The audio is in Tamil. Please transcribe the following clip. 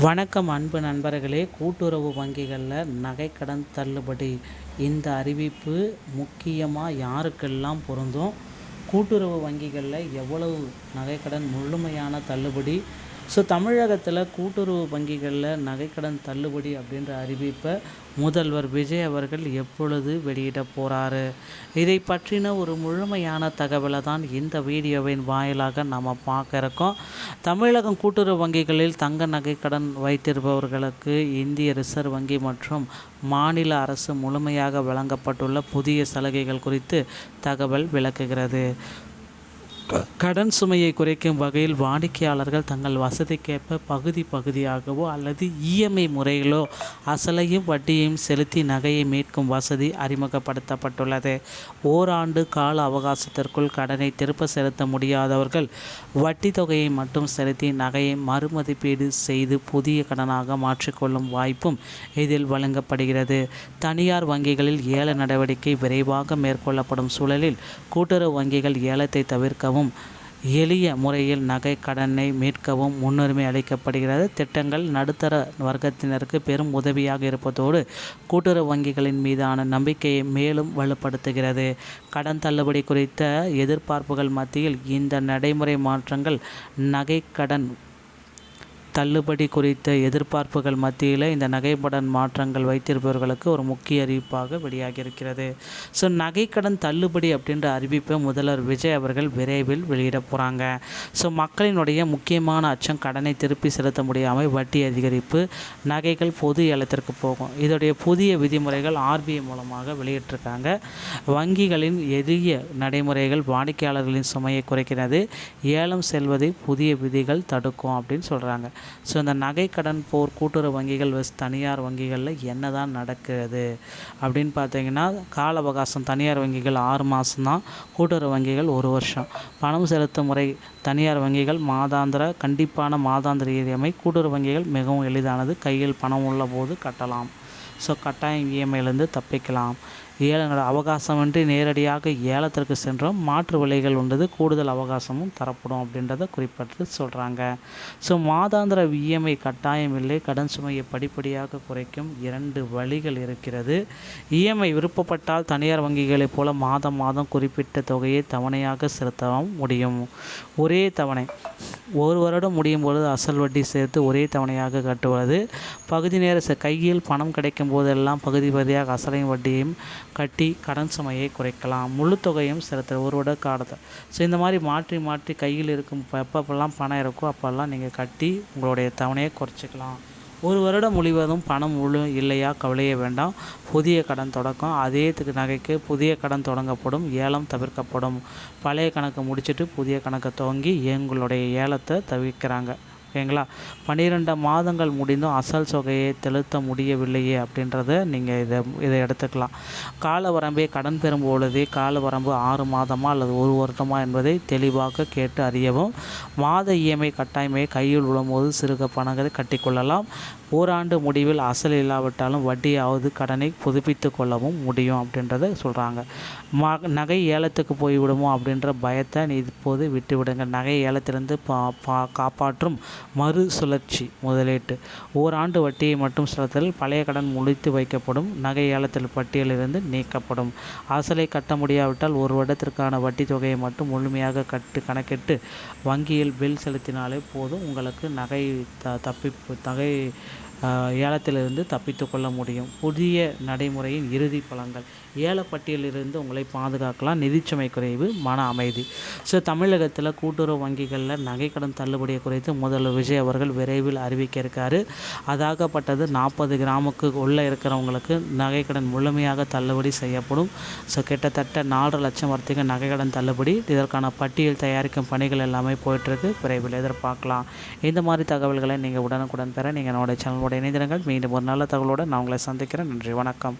வணக்கம் அன்பு நண்பர்களே. கூட்டுறவு வங்கிகளில் நகைக்கடன் தள்ளுபடி இந்த அறிவிப்பு முக்கியமாக யாருக்கெல்லாம் பொருந்தும், கூட்டுறவு வங்கிகளில் எவ்வளவு நகைக்கடன் முழுமையான தள்ளுபடி. தமிழகத்தில் கூட்டுறவு வங்கிகளில் நகைக்கடன் தள்ளுபடி அப்படின்ற அறிவிப்பை முதல்வர் விஜய் அவர்கள் எப்பொழுது வெளியிட போகிறாரு, இதை பற்றின ஒரு முழுமையான தகவலை தான் இந்த வீடியோவின் வாயிலாக நாம் பார்க்க இருக்கோம். தமிழகம் கூட்டுறவு வங்கிகளில் தங்க நகைக்கடன் வைத்திருப்பவர்களுக்கு இந்திய ரிசர்வ் வங்கி மற்றும் மாநில அரசு முழுமையாக வழங்கப்பட்டுள்ள புதிய சலுகைகள் குறித்து தகவல் விளக்குகிறது. கடன் சுமையை குறைக்கும் வகையில் வாடிக்கையாளர்கள் தங்கள் வசதிக்கேற்ப பகுதியாகவோ அல்லது இஎம்ஐ முறையிலோ அசலையும் வட்டியையும் செலுத்தி நகையை மீட்கும் வசதி அறிமுகப்படுத்தப்பட்டுள்ளது. ஓராண்டு கால அவகாசத்திற்குள் கடனை திருப்ப செலுத்த முடியாதவர்கள் வட்டி தொகையை மட்டும் செலுத்தி நகையை மறுமதிப்பீடு செய்து புதிய கடனாக மாற்றிக்கொள்ளும் வாய்ப்பும் இதில் வழங்கப்படுகிறது. தனியார் வங்கிகளில் ஏல நடவடிக்கை விரைவாக மேற்கொள்ளப்படும் சூழலில் கூட்டுறவு வங்கிகள் ஏலத்தை தவிர்க்கவும் எளிய முறையில் நகை கடனை மீட்கவும் முன்னுரிமை அளிக்கப்படுகிறது. திட்டங்கள் நடுத்தர வர்க்கத்தினருக்கு பெரும் உதவியாக இருப்பதோடு கூட்டுறவு வங்கிகளின் மீதான நம்பிக்கையை மேலும் வலுப்படுத்துகிறது. கடன் தள்ளுபடி குறித்த எதிர்பார்ப்புகள் மத்தியில் இந்த நடைமுறை மாற்றங்கள் நகை கடன் தள்ளுபடி குறித்த எதிர்பார்ப்புகள் மத்தியில் இந்த நகைக்கடன் மாற்றங்கள் வைத்திருப்பவர்களுக்கு ஒரு முக்கிய அறிவிப்பாக வெளியாகியிருக்கிறது. நகைக்கடன் தள்ளுபடி அப்படின்ற அறிவிப்பை முதல்வர் விஜய் அவர்கள் விரைவில் வெளியிட போகிறாங்க. மக்களினுடைய முக்கியமான அச்சம் கடனை திருப்பி செலுத்த முடியாமல் வட்டி அதிகரிப்பு, நகைகள் பொது ஏலத்திற்கு போகும். இதோடைய புதிய விதிமுறைகள் ஆர்பிஐ மூலமாக வெளியிட்டிருக்காங்க. வங்கிகளின் எளிய நடைமுறைகள் வாடிக்கையாளர்களின் சுமையை குறைக்கிறது, ஏலம் செல்வதை புதிய விதிகள் தடுக்கும் அப்படின்னு சொல்கிறாங்க. இந்த நகைக்கடன் போர் கூட்டுறவு வங்கிகள் தனியார் வங்கிகளில் என்ன தான் நடக்கிறது அப்படின்னு பார்த்தீங்கன்னா, கால அவகாசம் தனியார் வங்கிகள் 6 மாதம் தான், கூட்டுறவு வங்கிகள் 1 வருஷம். பணம் செலுத்தும் முறை தனியார் வங்கிகள் கண்டிப்பான மாதாந்திர இஎம்ஐ, கூட்டுறவு வங்கிகள் மிகவும் எளிதானது, கையில் பணம் உள்ள போது கட்டலாம். கட்டாயம் இஎம்ஐலேருந்து தப்பிக்கலாம். அவகாசமின்றி நேரடியாக ஏலத்திற்கு சென்றோம், மாற்று விலைகள் உண்டது, கூடுதல் அவகாசமும் தரப்படும் அப்படின்றத குறிப்பிட்டு சொல்கிறாங்க. மாதாந்திர இஎம்ஐ கட்டாயம் இல்லை, கடன் சுமையை படிப்படியாக குறைக்கும் 2 வழிகள் இருக்கிறது. இஎம்ஐ விருப்பப்பட்டால் தனியார் வங்கிகளைப் போல மாதம் குறிப்பிட்ட தொகையை தவணையாக செலுத்தவும் முடியும். ஒரே தவணை 1 வருடம் முடியும் பொழுது அசல் வட்டி சேர்த்து ஒரே தவணையாக கட்டுவது. பகுதி நேர கையில் பணம் கிடைக்கும் போதெல்லாம் பகுதியாக அசலையும் வட்டியையும் கட்டி கடன் சுமையை குறைக்கலாம். முழு தொகையும் செலுத்த 1 வருட காலத்தை. இந்த மாதிரி மாற்றி கையில் இருக்கும் எப்பப்பெல்லாம் பணம் இருக்கோ அப்போல்லாம் நீங்கள் கட்டி உங்களுடைய தவணையை குறைச்சிக்கலாம். 1 வருடம் முழுவதும் பணம் முழு இல்லையா கவலையே வேண்டாம். புதிய கடன் தொடக்கம். அதே நகைக்கு புதிய கடன் தொடங்கப்படும், ஏலம் தவிர்க்கப்படும். பழைய கணக்கு முடிச்சுட்டு புதிய கணக்கை துவங்கி எங்களுடைய ஏலத்தை தவிர்க்கிறாங்க. ஓகேங்களா? 12 மாதங்கள் முடிந்தும் அசல் தொகையை செலுத்த முடியவில்லையே அப்படின்றத நீங்கள் இதை எடுத்துக்கலாம். கால வரம்பை கடன் பெறும் பொழுதே கால வரம்பு 6 மாதமா அல்லது 1 வருடமா என்பதை தெளிவாக கேட்டு அறியவும். மாத இஎம்ஐ கட்டாயமே கையில் விழும்போது சிறுக பணங்களை கட்டிக்கொள்ளலாம். ஓராண்டு முடிவில் அசல் இல்லாவிட்டாலும் வட்டியாவது கடனை புதுப்பித்து கொள்ளவும் முடியும் அப்படின்றத சொல்கிறாங்க. நகை ஏலத்துக்கு போய்விடுமோ அப்படின்ற பயத்தை இப்போது விட்டுவிடுங்க. நகை ஏலத்திலிருந்து காப்பாற்றும் மறுசுழற்சி முதலீட்டு. ஓராண்டு வட்டியை மட்டும் செலுத்தல், பழைய கடன் முடித்து வைக்கப்படும், நகை ஏலத்தில் பட்டியலிருந்து நீக்கப்படும். அசலை கட்ட முடியாவிட்டால் 1 வருடத்திற்கான வட்டி தொகையை மட்டும் முழுமையாக கணக்கிட்டு வங்கியில் பில் செலுத்தினாலே போதும். உங்களுக்கு நகை ஏலத்திலிருந்து தப்பித்து கொள்ள முடியும். புதிய நடைமுறையின் இறுதி பலன்கள். ஏலப்பட்டியலிருந்து உங்களை பாதுகாக்கலாம். நிதிச்சுமை குறைவு, மன அமைதி. தமிழகத்தில் கூட்டுறவு வங்கிகளில் நகைக்கடன் தள்ளுபடியை குறித்து முதல்வர் விஜய் அவர்கள் விரைவில் அறிவிக்க இருக்காரு. அதாகப்பட்டது 40 கிராமுக்கு உள்ளே இருக்கிறவங்களுக்கு நகைக்கடன் முழுமையாக தள்ளுபடி செய்யப்படும். கிட்டத்தட்ட 4.5 லட்சம் வர்த்தக நகைக்கடன் தள்ளுபடி. இதற்கான பட்டியல் தயாரிக்கும் பணிகள் எல்லாமே போயிட்டுருக்கு. விரைவில் எதிர்பார்க்கலாம். இந்த மாதிரி தகவல்களை நீங்கள் உடனுக்குடன் பெற நீங்கள் என்னோட சேனலோட இணைந்திருங்கள். மீண்டும் ஒரு நல்ல தகவலோடு நான் உங்களை சந்திக்கிறேன். நன்றி, வணக்கம்.